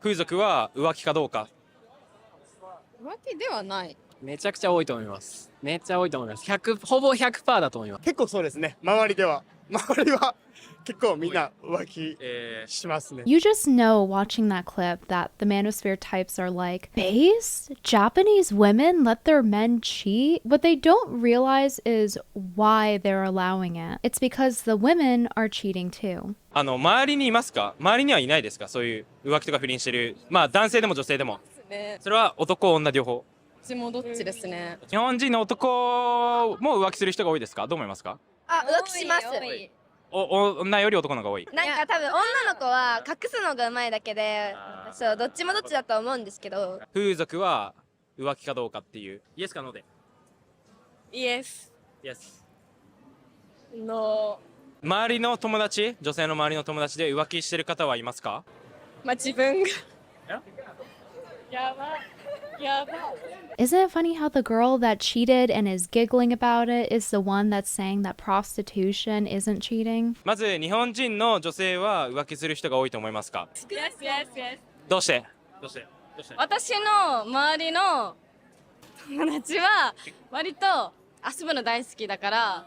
風俗は浮気かどうか。浮気ではない。めちゃくちゃ多いと思います。めっちゃ多いと思います。ほぼ 100% だと思います。結構そうですね。周りは結構みんな浮気しますね。You just know watching that clip that the manosphere types are like, base? Japanese women let their men cheat? What they don't realize is why they're allowing it. It's because the women are cheating too. 周りにいますか？周りにはいないですか？そういう浮気とか不倫してる。まあ男性でも女性でも。それは男女両方。うちもどっちですね。日本人の男も浮気する人が多いですか？どう思いますか？浮気します。女より男の方が多い。なんか多分女の子は隠すのがうまいだけで、そうどっちもどっちだと思うんですけど。風俗は浮気かどうかっていう。イエスかノーで。イエス。イエス。の。周りの友達、女性の周りの友達で浮気してる方はいますか？まあ自分が。やば。Isn't it funny how the girl that cheated and is giggling about it is the one that's saying that prostitution isn't cheating? まず日本人の女性は浮気する人が多いと思いますか？ Yes. どうして？私の周りの友達は割と遊ぶの大好きだから。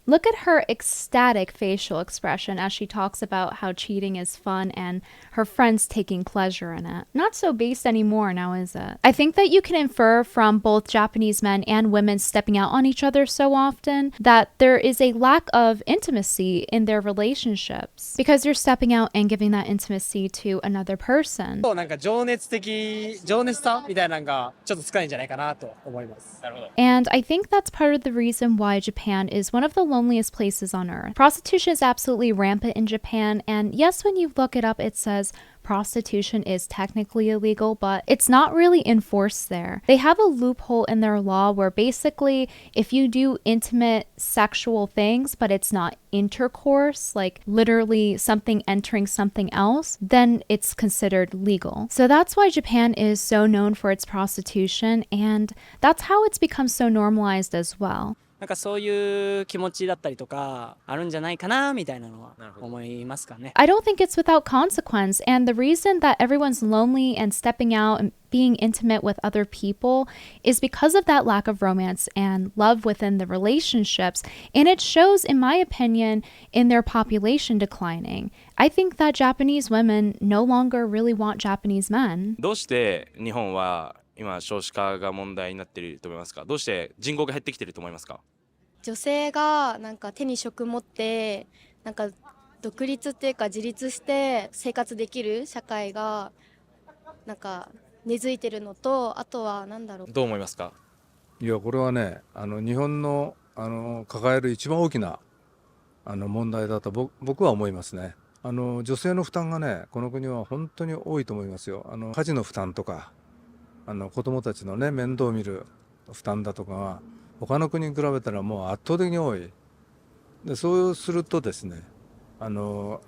Look at her ecstatic facial expression as she talks about how cheating is fun and her friends taking pleasure in it. Not so based anymore now, is it? I think that you can infer from both Japanese men and women stepping out on each other so often that there is a lack of intimacy in their relationships because you're stepping out and giving that intimacy to another person. なんか情熱さみたいなのがちょっと少ないんじゃないかなと思います。なるほど。And I think that's part of the reason why Japan is one of the loneliest places on earth. Prostitution is absolutely rampant in Japan, and yes, when you look it up, it says prostitution is technically illegal, but it's not really enforced there. They have a loophole in their law where basically if you do intimate sexual things, but it's not intercourse, like literally something entering something else, then it's considered legal. So that's why Japan is so known for its prostitution, and that's how it's become so normalized as well. なんかそういう気持ちだったりとかあるんじゃないかなみたいなのは思いますかね。I don't think it's without consequence, and the reason that everyone's lonely and stepping out and being intimate with other people is because of that lack of romance and love within the relationships, and it shows, in my opinion, in their population declining. I think that Japanese women no longer really want Japanese men. どうして日本は今少子化が問題になっていると思いますか？どうして人口が減ってきていると思いますか？女性がなんか手に職持ってなんか独立っていうか自立して生活できる社会がなんか根付いてるのと、あとはなんだろう。どう思いますか？いやこれはね日本の抱える一番大きな問題だと僕は思いますね。女性の負担がねこの国は本当に多いと思いますよ。家事の負担とか子供たちのね面倒を見る負担だとかが他の国に比べたらもう圧倒的に多い。でそうするとですね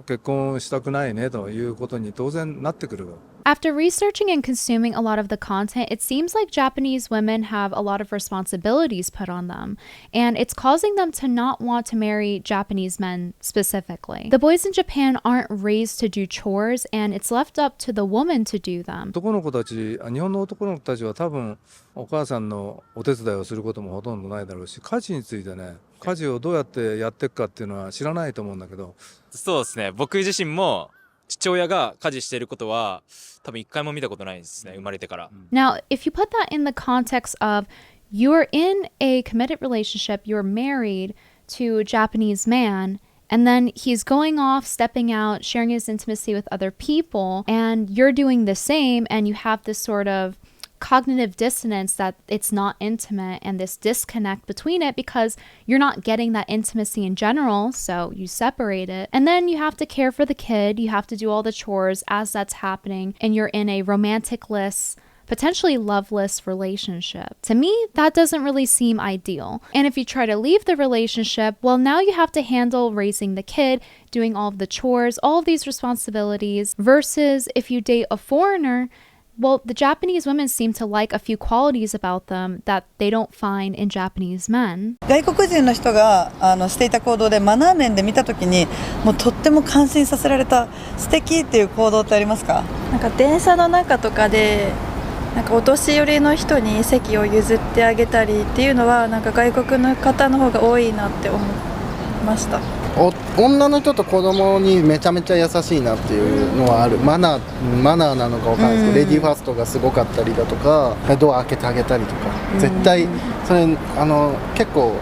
結婚したくないねということに当然なってくる。After researching and consuming a lot of the content, it seems like Japanese women have a lot of responsibilities put on them, and it's causing them to not want to marry Japanese men specifically. The boys in Japan aren't raised to do chores, and it's left up to the woman to do them. 日本の男の子たちは多分お母さんのお手伝いをすることもほとんどないだろうし、家事についてね、家事をどうやってやっていくかっていうのは知らないと思うんだけど。そうですね。僕自身も父親が家事していることは多分一回も見たことないですね。生まれてから。Now, if you put that in the context of you're in a committed relationship, you're married to a Japanese man, and then he's going off, stepping out, sharing his intimacy with other people, and you're doing the same, and you have this sort of cognitive dissonance that it's not intimate and this disconnect between it because you're not getting that intimacy in general, so you separate it. And then you have to care for the kid, you have to do all the chores as that's happening, and you're in a romantic-less, potentially loveless relationship. To me, that doesn't really seem ideal. And if you try to leave the relationship, well, now you have to handle raising the kid, doing all of the chores, all of these responsibilities, versus if you date a foreigner, Well, the Japanese women seem to like a few qualities about them that they don't find in Japanese men. 外国人の人がしていた行動でマナー面で見たときにもうとっても感心させられた素敵っていう行動ってありますか？なんか電車の中とかでなんかお年寄りの人に席を譲ってあげたりっていうのはなんか外国の方の方が多いなって思いました。女の人と子供にめちゃめちゃ優しいなっていうのはある。マナーなのかわかんないですけど、レディーファーストがすごかったりだとか、ドア開けてあげたりとか、絶対それ結構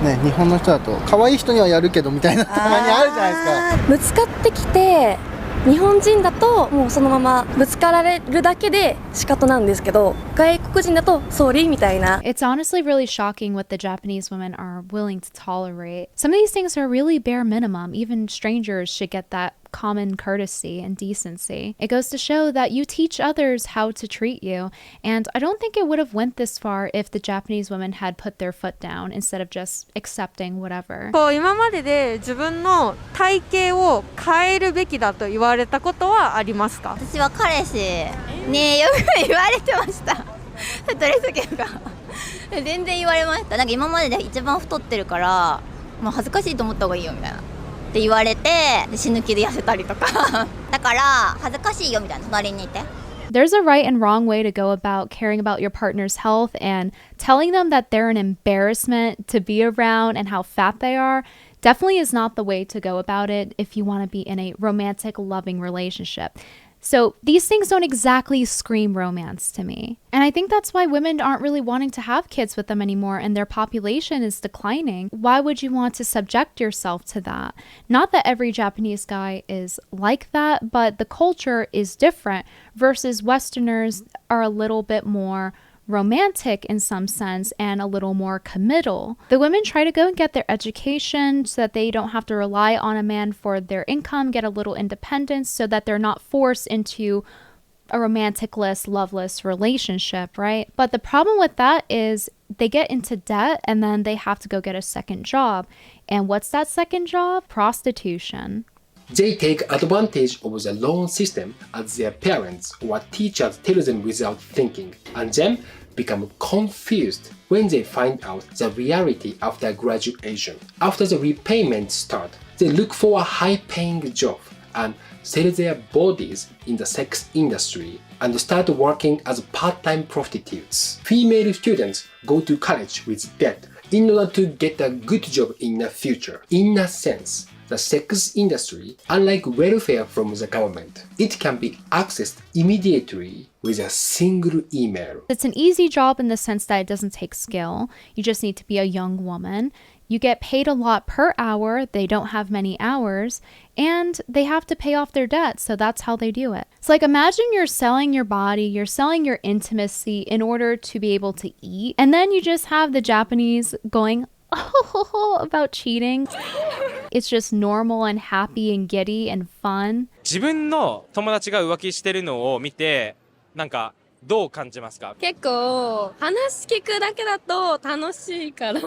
ね、日本の人だと可愛い人にはやるけどみたいなたまにあるじゃないですか。ぶつかってきて日本人だともうそのままぶつかられるだけで仕方なんですけど、外国人だとソーリーみたいな。It's honestly really shocking what the Japanese women are willing to tolerate. Some of these things are really bare minimum. Even strangers should get that common courtesy and decency. It goes to show that you teach others how to treat you, and I don't think it would have went this far if the Japanese women had put their foot down instead of just accepting whatever. こう今までで自分の体型を変えるべきだと言われたことはありますか？私は彼氏によく言われてました太りすぎるから全然言われました。なんか今までで一番太ってるからもう恥ずかしいと思った方がいいよみたいなって言われて、死ぬ気で痩せたりとかだから恥ずかしいよみたいな、隣にいて。There's a right and wrong way to go about caring about your partner's health, and telling them that they're an embarrassment to be around and how fat they are definitely is not the way to go about it if you want to be in a romantic, loving relationship. So these things don't exactly scream romance to me. And I think that's why women aren't really wanting to have kids with them anymore, and their population is declining. Why would you want to subject yourself to that? Not that every Japanese guy is like that, but the culture is different versus Westerners are a little bit more romantic in some sense and a little more committal. The women try to go and get their education so that they don't have to rely on a man for their income, get a little independence so that they're not forced into a romanticless, loveless relationship, right? But the problem with that is they get into debt and then they have to go get a second job. And what's that second job? Prostitution. They take advantage of the loan system as their parents or teachers tell them without thinking, and then become confused when they find out the reality after graduation. After the repayment start, they look for a high-paying job and sell their bodies in the sex industry and start working as part-time prostitutes. Female students go to college with debt in order to get a good job in the future. In a sense, the sex industry, unlike welfare from the government, it can be accessed immediately with a single email. It's an easy job in the sense that it doesn't take skill. You just need to be a young woman. You get paid a lot per hour. They don't have many hours, and they have to pay off their debt. So that's how they do it. It's like, imagine you're selling your body, you're selling your intimacy in order to be able to eat. And then you just have the Japanese going, oh, about cheating. It's just normal and happy and giddy and fun. 自分の友達が浮気してるのを見て、なんかどう感じますか？結構話聞くだけだと楽しいから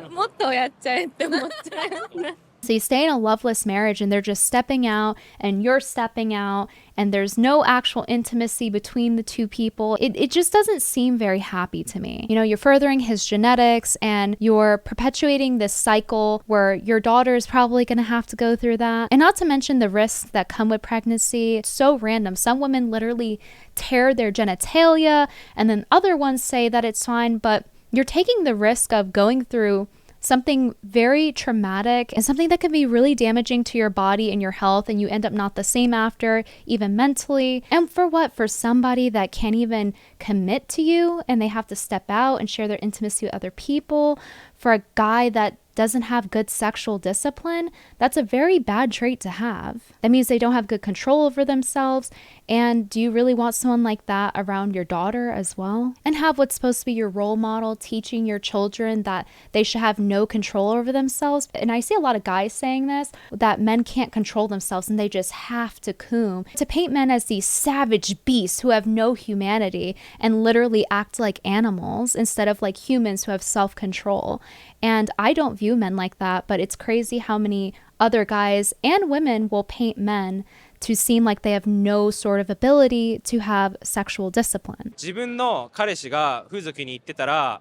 もっとやっちゃえって思っちゃう。So you stay in a loveless marriage and they're just stepping out and you're stepping out and there's no actual intimacy between the two people. It just doesn't seem very happy to me. You know, you're furthering his genetics and you're perpetuating this cycle where your daughter is probably going to have to go through that. And not to mention the risks that come with pregnancy. It's so random. Some women literally tear their genitalia and then other ones say that it's fine, but you're taking the risk of going through something very traumatic and something that can be really damaging to your body and your health, and you end up not the same after, even mentally. And for what? For somebody that can't even commit to you and they have to step out and share their intimacy with other people. For a guy that doesn't have good sexual discipline, that's a very bad trait to have. That means they don't have good control over themselves. And do you really want someone like that around your daughter as well? And have what's supposed to be your role model teaching your children that they should have no control over themselves. And I see a lot of guys saying this, that men can't control themselves and they just have to coom. To paint men as these savage beasts who have no humanity and literally act like animals instead of like humans who have self-control. And I don't view men like that, but it's crazy how many other guys and women will paint men to seem like they have no sort of ability to have sexual discipline. 自分の彼氏が風俗に行ってたら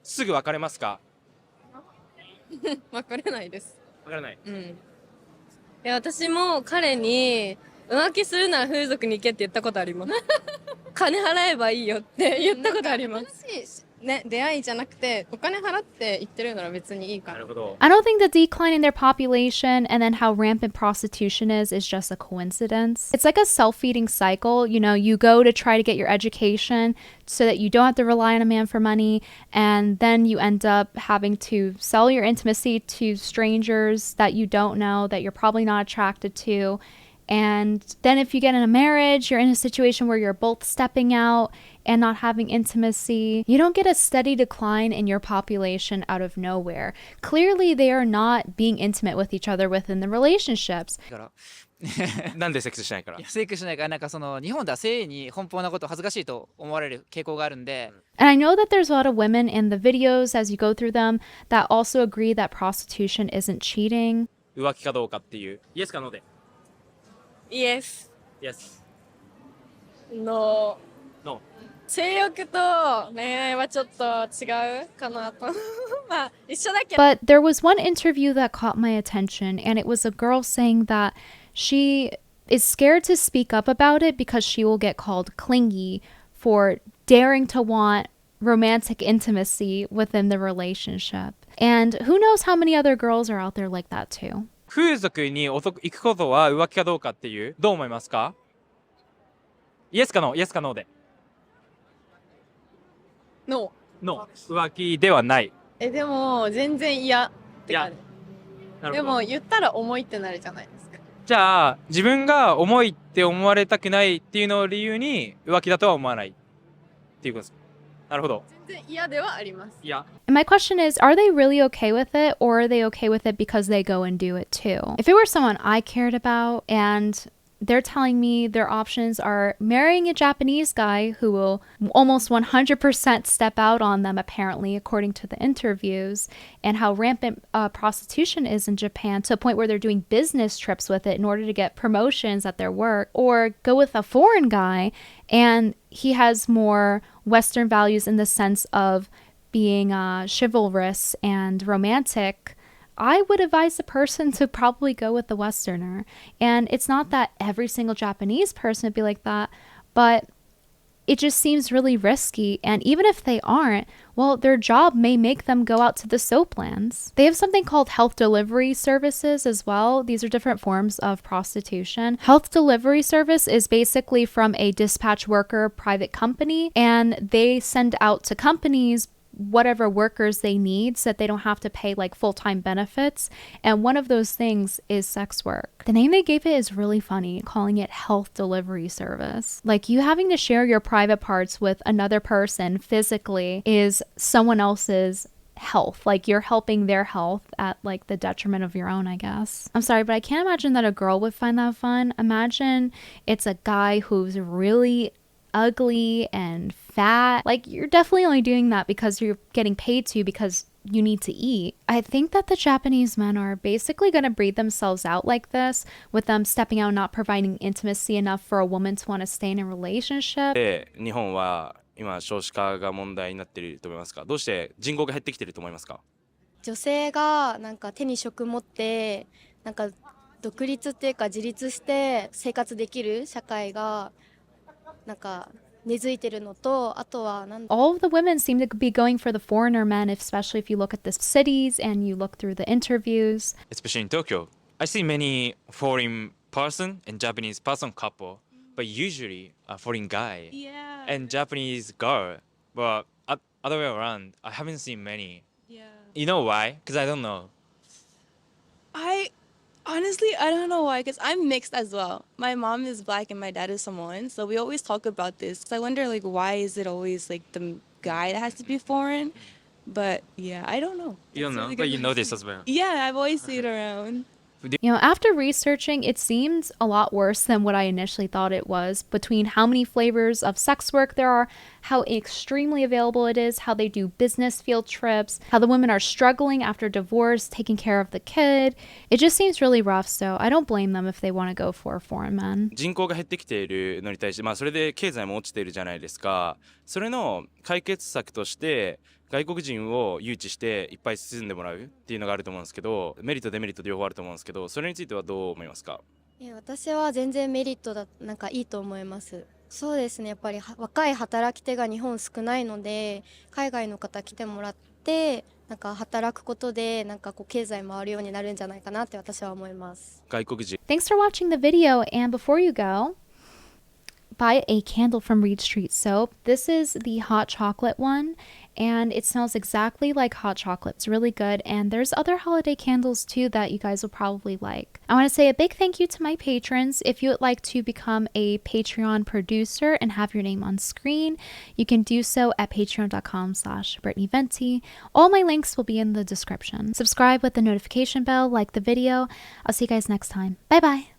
すぐ別れますか？別れないです。別れない。うん。いや、私も彼に浮気するなら風俗に行けって言ったことあります。金払えばいいよって言ったことあります。ね、出会いじゃなくてお金払って行ってるなら別にいいから。なるほど。I don't think the decline in their population and then how rampant prostitution is just a coincidence. It's like a self-feeding cycle. You know, you go to try to get your education so that you don't have to rely on a man for money, and then you end up having to sell your intimacy to strangers that you don't know, that you're probably not attracted to. And then if you get in a marriage, you're in a situation where you're both stepping out and not having intimacy. You don't get a steady decline in your population out of nowhere. Clearly, they are not being intimate with each other within the relationships. なんでセックスしないから？セックスしないから、なんかその日本では性に奔放なこと恥ずかしいと思われる傾向があるんで。And I know that there's a lot of women in the videos as you go through them that also agree that prostitution isn't cheating. 浮気かどうかっていう。イエスかノーで。Yes. Yes. No. No. 性欲と恋愛はちょっと違うかなと。まあ一緒だけど。But there was one interview that caught my attention, and it was a girl saying that she is scared to speak up about it because she will get called clingy for daring to want romantic intimacy within the relationship. And who knows how many other girls are out there like that too. 風俗に行くことは浮気かどうかっていう、どう思いますか？イエスかノー、イエスかノーで。No。No。浮気ではない。でも全然嫌って感じ。でもど。言ったら重いってなるじゃないですか。じゃあ自分が重いって思われたくないっていうのを理由に浮気だとは思わないっていうことです。なるほど。全然嫌ではあります。いや。And my question is, are they really okay with it, or are they okay with it because they go and do it too? If it were someone I cared about and they're telling me their options are marrying a Japanese guy who will almost 100% step out on them, apparently, according to the interviews, and how rampant prostitution is in Japan to a point where they're doing business trips with it in order to get promotions at their work, or go with a foreign guy and he has more Western values in the sense of being chivalrous and romantic, I would advise the person to probably go with the Westerner. And it's not that every single Japanese person would be like that, but it just seems really risky. And even if they aren't, well, their job may make them go out to the soap lands. They have something called health delivery services as well. These are different forms of prostitution. Health delivery service is basically from a dispatch worker private company, and they send out to companies whatever workers they need so that they don't have to pay like full-time benefits, and one of those things is sex work. The name they gave it is really funny, calling it health delivery service. Like, you having to share your private parts with another person physically is someone else's health. Like, you're helping their health at like the detriment of your own, I guess. I'm sorry, but I can't imagine that a girl would find that fun. Imagine it's a guy who's really ugly and fat. Like, you're definitely only doing that because you're getting paid to, because you need to eat. I think that the Japanese men are basically going to breed themselves out like this, with them stepping out and not providing intimacy enough for a woman to want to stay in a relationship. 日本は今少子化が問題になっていると思いますか？どうして人口が減ってきていると思いますか？女性がなんか手に職持ってなんか独立っていうか自立して生活できる社会がなんか根付いてるのと、あとはなんだ。 All of the women seem to be going for the foreigner men, especially if you look at the cities and you look through the interviews. Especially in Tokyo, I see many foreign person and Japanese person couple, but usually a foreign guy and Japanese girl. But other way around, I haven't seen many. You know why? Because I don't know. Honestly, I don't know why, because I'm mixed as well. My mom is black and my dad is Samoan, so we always talk about this. So I wonder, like, why is it always, like, the guy that has to be foreign? But, yeah, I don't know. You don't know, but you know this as well. Yeah, I've always seen it around. You know, after researching, it seems a lot worse than what I initially thought it was, between how many flavors of sex work there are, how extremely available it is, how they do business field trips, how the women are struggling after divorce, taking care of the kid. It just seems really rough, so I don't blame them if they want to go for foreign men. 人口が減ってきているのに対して、それで経済も落ちているじゃないですか。それの解決策として外国人を誘致していっぱい進んでもらうっていうのがあると思うんですけど、メリットデメリット両方あると思うんですけど、それについてはどう思いますか？私は全然メリットだ、なんかいいと思います。そうですね、やっぱり若い働き手が日本少ないので、海外の方来てもらってなんか働くことでなんかこう経済回るようになるんじゃないかなって私は思います。外国人。Thanks for watching the video, and before you go, buy a candle from Reed Street Soap. This is the hot chocolate one, and it smells exactly like hot chocolate. It's really good, and there's other holiday candles too that you guys will probably like. I want to say a big thank you to my patrons. If you would like to become a Patreon producer and have your name on screen, you can do so at patreon.com/BrittanyVenti. All my links will be in the description. Subscribe with the notification bell, like the video. I'll see you guys next time. Bye bye.